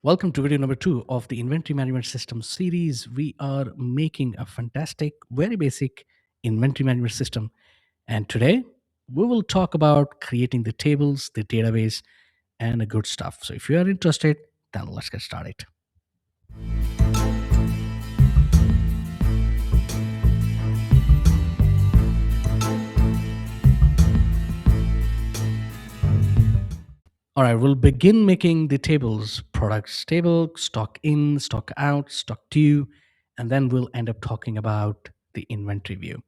Welcome to video number 2 of the Inventory Management System series. We are making a fantastic, very basic inventory management system. And today we will talk about creating the tables, the database, and the good stuff. So if you are interested, then let's get started. All right, we'll begin making the tables: products table, stock in, stock out, stock to, and then we'll end up talking about the inventory view.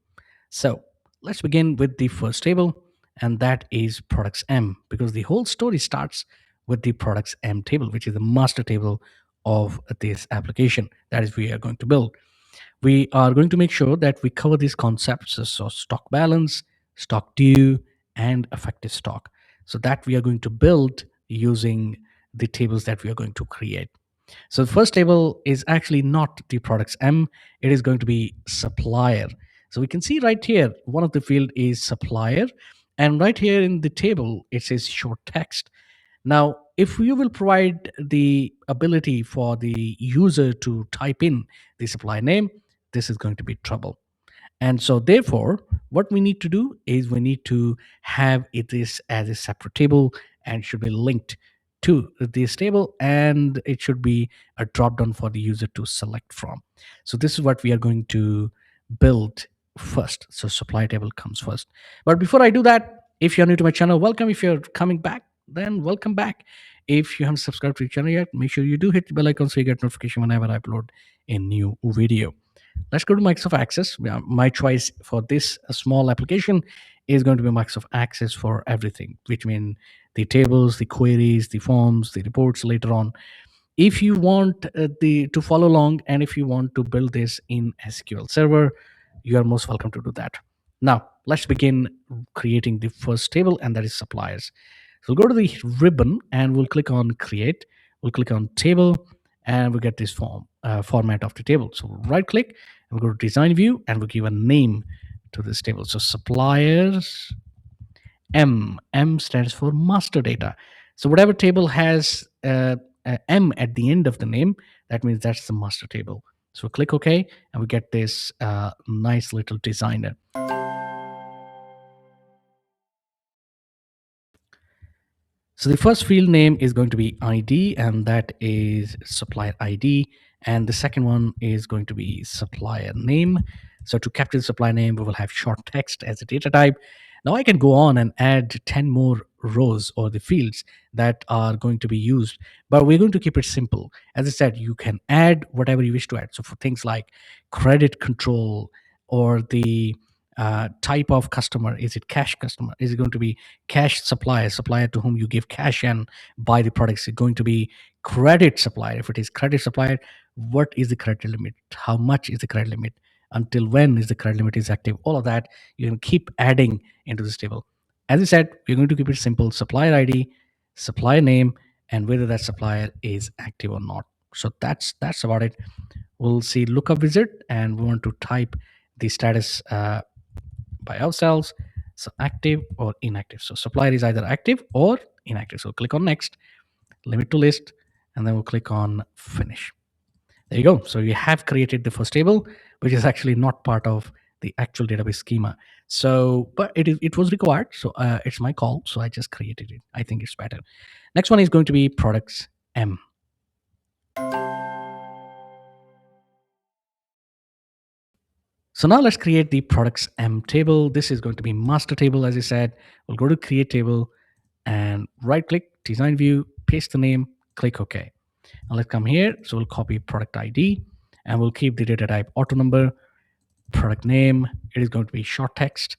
So let's begin with the first table, and that is products M, because the whole story starts with the products M table, which is the master table of this application that is we are going to build. We are going to make sure that we cover these concepts, so stock balance, stock due, and effective stock, so that we are going to build using the tables that we are going to create. So the first table is actually not the products M, it is going to be supplier. So we can see right here, one of the field is supplier, and right here in the table, it says short text. Now, if you will provide the ability for the user to type in the supply name, this is going to be trouble. And so therefore, what we need to do is we need to have it is as a separate table and should be linked to this table, and it should be a drop down for the user to select from. So this is what we are going to build first. So supply table comes first. But before I do that, if you're new to my channel, welcome. If you're coming back, then welcome back. If you haven't subscribed to the channel yet, make sure you do hit the bell icon so you get notification whenever I upload a new video. Let's go to Microsoft Access. My choice for this small application is going to be Microsoft Access for everything, which means the tables, the queries, the forms, the reports later on. If you want the to follow along, and if you want to build this in SQL Server, you are most welcome to do that. Now, let's begin creating the first table, and that is suppliers. So we'll go to the ribbon and we'll click on create. We'll click on table, and we'll get this format of the table. So we'll right click and we'll go to design view, and we'll give a name to this table. So suppliers M. M stands for master data. So whatever table has M at the end of the name, that means that's the master table. So click OK, and we get this nice little designer. So the first field name is going to be ID, and that is supplier ID. And the second one is going to be supplier name. So to capture the supplier name, we will have short text as a data type. Now I can go on and add 10 more rows or the fields that are going to be used, but we're going to keep it simple. As I said, you can add whatever you wish to add. So for things like credit control or the type of customer, is it cash customer, is it going to be cash supplier, supplier to whom you give cash and buy the products, is it going to be credit supplier? If it is credit supplier, what is the credit limit, how much is the credit limit, until when is the credit limit is active? All of that you can keep adding into this table. As I said, we're going to keep it simple: supplier ID, supplier name, and whether that supplier is active or not. So that's about it. We'll see lookup wizard, and we want to type the status by ourselves. So active or inactive. So supplier is either active or inactive. So click on next, limit to list, and then we'll click on finish. There you go. So you have created the first table, which is actually not part of the actual database schema. So, but it was required. So it's my call. So I just created it. I think it's better. Next one is going to be products M. So now let's create the products M table. This is going to be master table. As I said, we'll go to create table and right click, design view, paste the name, click OK. Now let's come here. So we'll copy product ID and we'll keep the data type auto number, product name. It is going to be short text,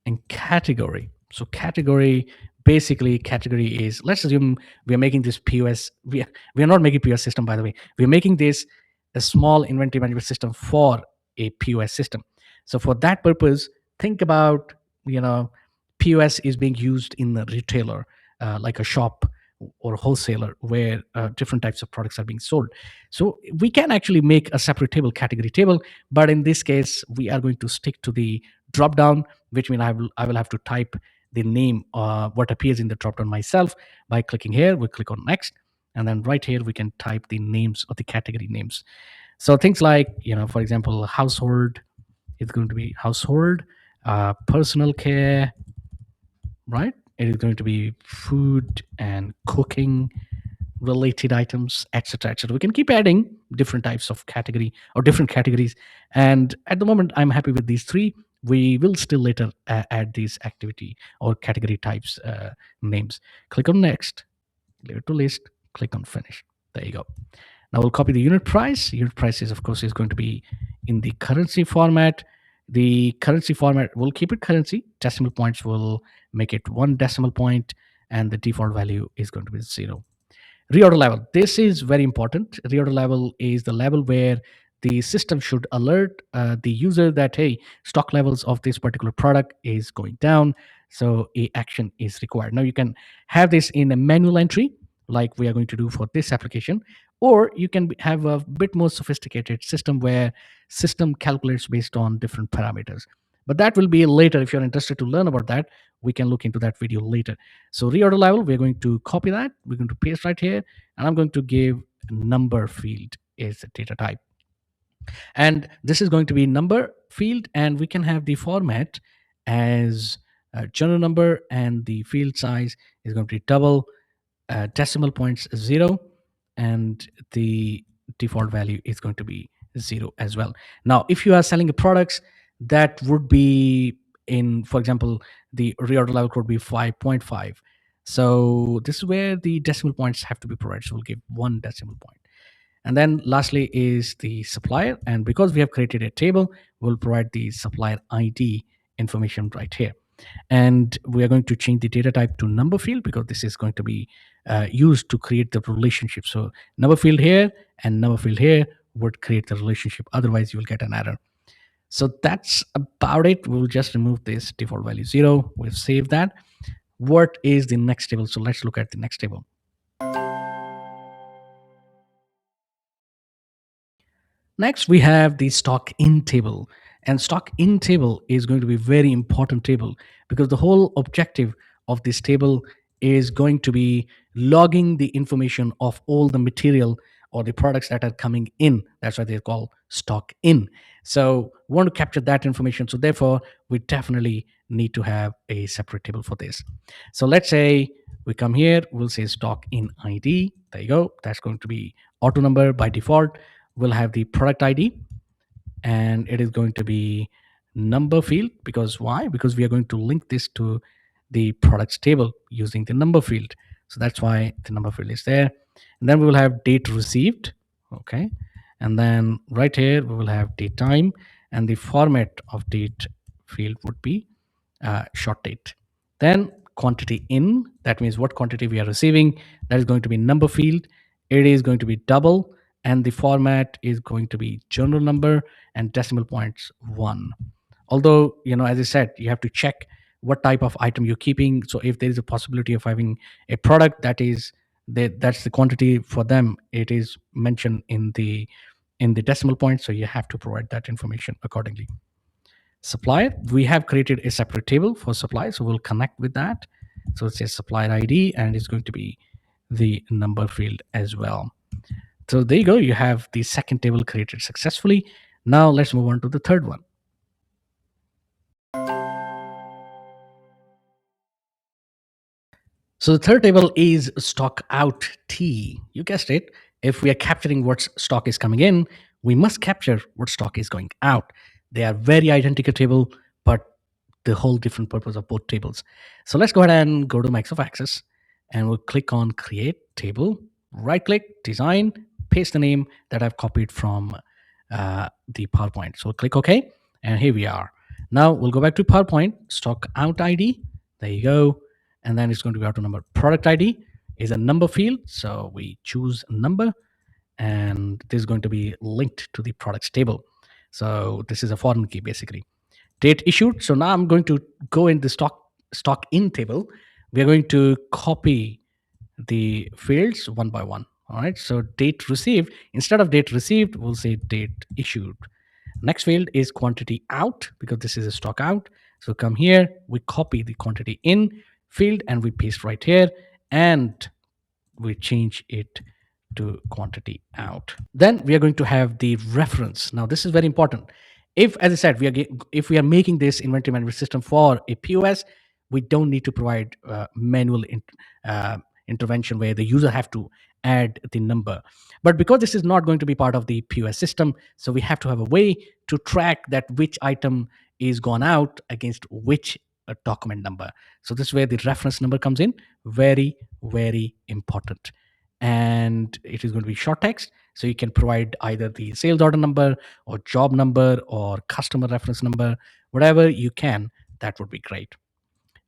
and category. So category, basically category is, let's assume we are making this POS. We are not making POS system, by the way. We are making this a small inventory management system for a POS system. So for that purpose, think about, POS is being used in the retailer, like a shop or a wholesaler, where different types of products are being sold. So we can actually make a separate table, category table, but in this case, we are going to stick to the drop down, which means I will have to type the name what appears in the drop down myself by clicking here. We'll click on next, And then right here, we can type the names of the category names. So things like, for example, household, it's going to be household, personal care, right? It is going to be food and cooking related items, etc., etc. We can keep adding different types of category or different categories. And at the moment, I'm happy with these three. We will still later add these activity or category types names. Click on next, leave it to list, click on finish. There you go. Now we'll copy the unit price. Unit price is, of course, is going to be in the currency format. The currency format, we'll keep it currency. Decimal points will make it 1 decimal point, and the default value is going to be 0. Reorder level. This is very important. Reorder level is the level where the system should alert the user that, hey, stock levels of this particular product is going down. So a action is required. Now you can have this in a manual entry like we are going to do for this application, or you can have a bit more sophisticated system where system calculates based on different parameters. But that will be later. If you're interested to learn about that, we can look into that video later. So reorder level, we're going to copy that. We're going to paste right here, and I'm going to give number field is the data type. And this is going to be number field, and we can have the format as general number, and the field size is going to be double, decimal points 0, and the default value is going to be 0 as well. Now, if you are selling products, that would be in, for example, the reorder level could be 5.5. So this is where the decimal points have to be provided. So we'll give 1 decimal point. And then lastly is the supplier. And because we have created a table, we'll provide the supplier ID information right here. And we are going to change the data type to number field because this is going to be used to create the relationship. So number field here and number field here would create the relationship. Otherwise, you will get an error. So that's about it. We'll just remove this default value 0. We've saved that. What is the next table? So let's look at the next table. Next, we have the StockInT table. And StockInT table is going to be a very important table because the whole objective of this table is going to be logging the information of all the material or the products that are coming in. That's why they're called StockIn. So we want to capture that information. So therefore, we definitely need to have a separate table for this. So let's say we come here, we'll say StockIn ID. There you go. That's going to be auto number by default. We'll have the product ID, and it is going to be number field. Because why? Because we are going to link this to the products table using the number field. So that's why the number field is there. And then we will have date received. Okay. And then right here, we will have date time, and the format of date field would be short date. Then quantity in, that means what quantity we are receiving. That is going to be number field. It is going to be double, and the format is going to be journal number and decimal points 1. Although, as I said, you have to check what type of item you're keeping. So if there is a possibility of having a product that's the quantity for them, it is mentioned in the decimal point. So you have to provide that information accordingly. Supplier, we have created a separate table for supply, so we'll connect with that. So it says supplier ID, and it's going to be the number field as well. So there you go. You have the second table created successfully. Now let's move on to the third one. So the third table is StockOutT. You guessed it. If we are capturing what stock is coming in, we must capture what stock is going out. They are very identical table, but the whole different purpose of both tables. So let's go ahead and go to Microsoft Access, and we'll click on Create Table. Right click, Design, paste the name that I've copied from the PowerPoint. So we'll click OK, and here we are. Now we'll go back to PowerPoint, StockOutT ID. There you go. And then it's going to be auto number. Product ID is a number field. So we choose a number, and this is going to be linked to the products table. So this is a foreign key basically. Date issued. So now I'm going to go in the StockInT table. We're going to copy the fields one by one. All right. So date received, instead of date received, we'll say date issued. Next field is quantity out because this is a stock out. So come here, we copy the quantity in field and we paste right here. And we change it to quantity out. Then we are going to have the reference. Now this is very important. If, as I said, if we are making this inventory management system for a POS, we don't need to provide manual uh, intervention where the user have to add the number. But because this is not going to be part of the POS system, so we have to have a way to track that which item is gone out against which document number. So this is where the reference number comes in. Very, very important. And it is going to be short text. So you can provide either the sales order number or job number or customer reference number, whatever you can, that would be great.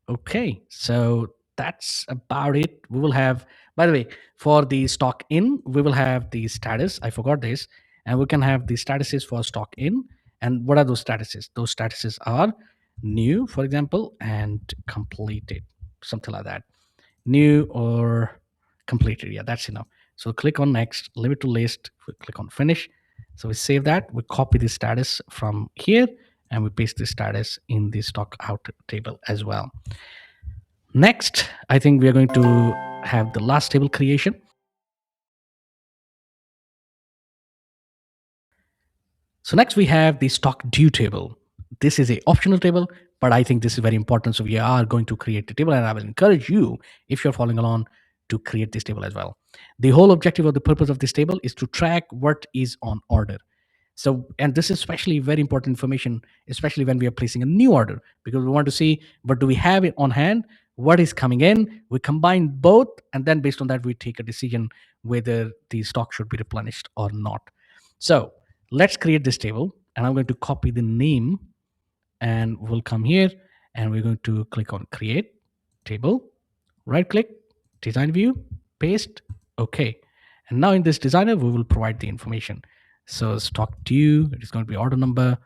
Okay, so that's about it. We will have, by the way, for the stock in, we will have the status. I forgot this. And we can have the statuses for stock in. And what are those statuses? Those statuses are new, for example, and completed, something like that. New or completed. Yeah, that's enough. So click on next, leave it to list, we click on finish. So we save that, we copy the status from here, and we paste the status in the stock out table as well. Next, I think we are going to have the last table creation. So next we have the stock due table. This is a optional table, but I think this is very important. So we are going to create the table, and I will encourage you, if you're following along, to create this table as well. The whole objective of the purpose of this table is to track what is on order. So, and this is especially very important information, especially when we are placing a new order, because we want to see what do we have it on hand, what is coming in. We combine both, and then based on that, we take a decision whether the stock should be replenished or not. So let's create this table, and I'm going to copy the name, and we'll come here, and we're going to click on create table, right click, design view, paste, okay. And now in this designer, we will provide the information. So stock due, it is going to be order number,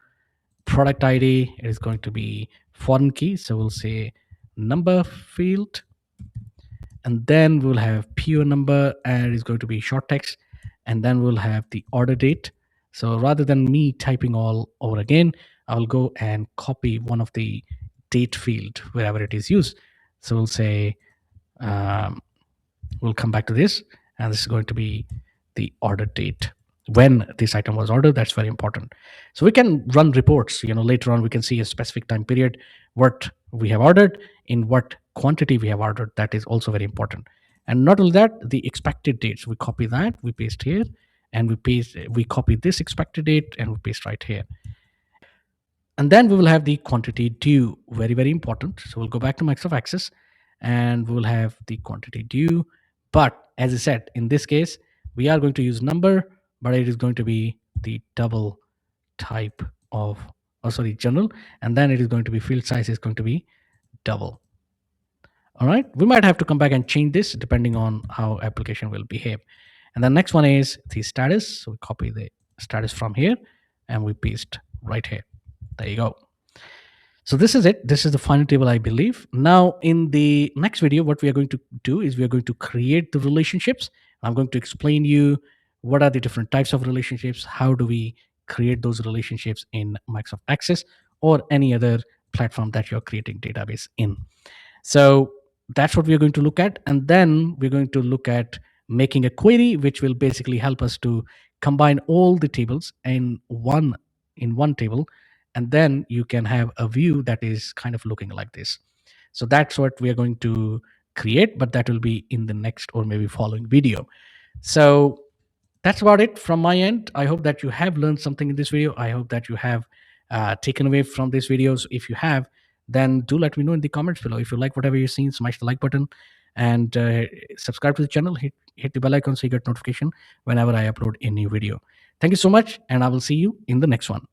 product ID, it is going to be foreign key. So we'll say number field, and then we'll have PO number, and it's going to be short text, and then we'll have the order date. So rather than me typing all over again, I'll go and copy one of the date field wherever it is used. So we'll say um, we'll come back to this, and this is going to be the order date when this item was ordered. That's very important. So we can run reports, later on we can see a specific time period, what we have ordered, in what quantity we have ordered. That is also very important. And not only that, the expected dates, we copy that, we paste here, and we copy this expected date, and we paste right here. And then we will have the quantity due, very, very important. So we'll go back to Microsoft Access, and we'll have the quantity due. But as I said, in this case, we are going to use number, but it is going to be the double type of, general. And then it is going to be field size is going to be double. All right. We might have to come back and change this depending on how application will behave. And the next one is the status. So we copy the status from here, and we paste right here. There you go. So this is it. This is the final table, I believe. Now, in the next video, what we are going to do is we are going to create the relationships. I'm going to explain you what are the different types of relationships, how do we create those relationships in Microsoft Access or any other platform that you're creating database in. So that's what we're going to look at. And then we're going to look at making a query, which will basically help us to combine all the tables in one table. And then you can have a view that is kind of looking like this. So that's what we are going to create, but that will be in the next or maybe following video. So that's about it from my end. I hope that you have learned something in this video. I hope that you have taken away from these videos. If you have, then do let me know in the comments below. If you like whatever you've seen, smash the like button, and subscribe to the channel. Hit the bell icon so you get notification whenever I upload a new video. Thank you so much, and I will see you in the next one.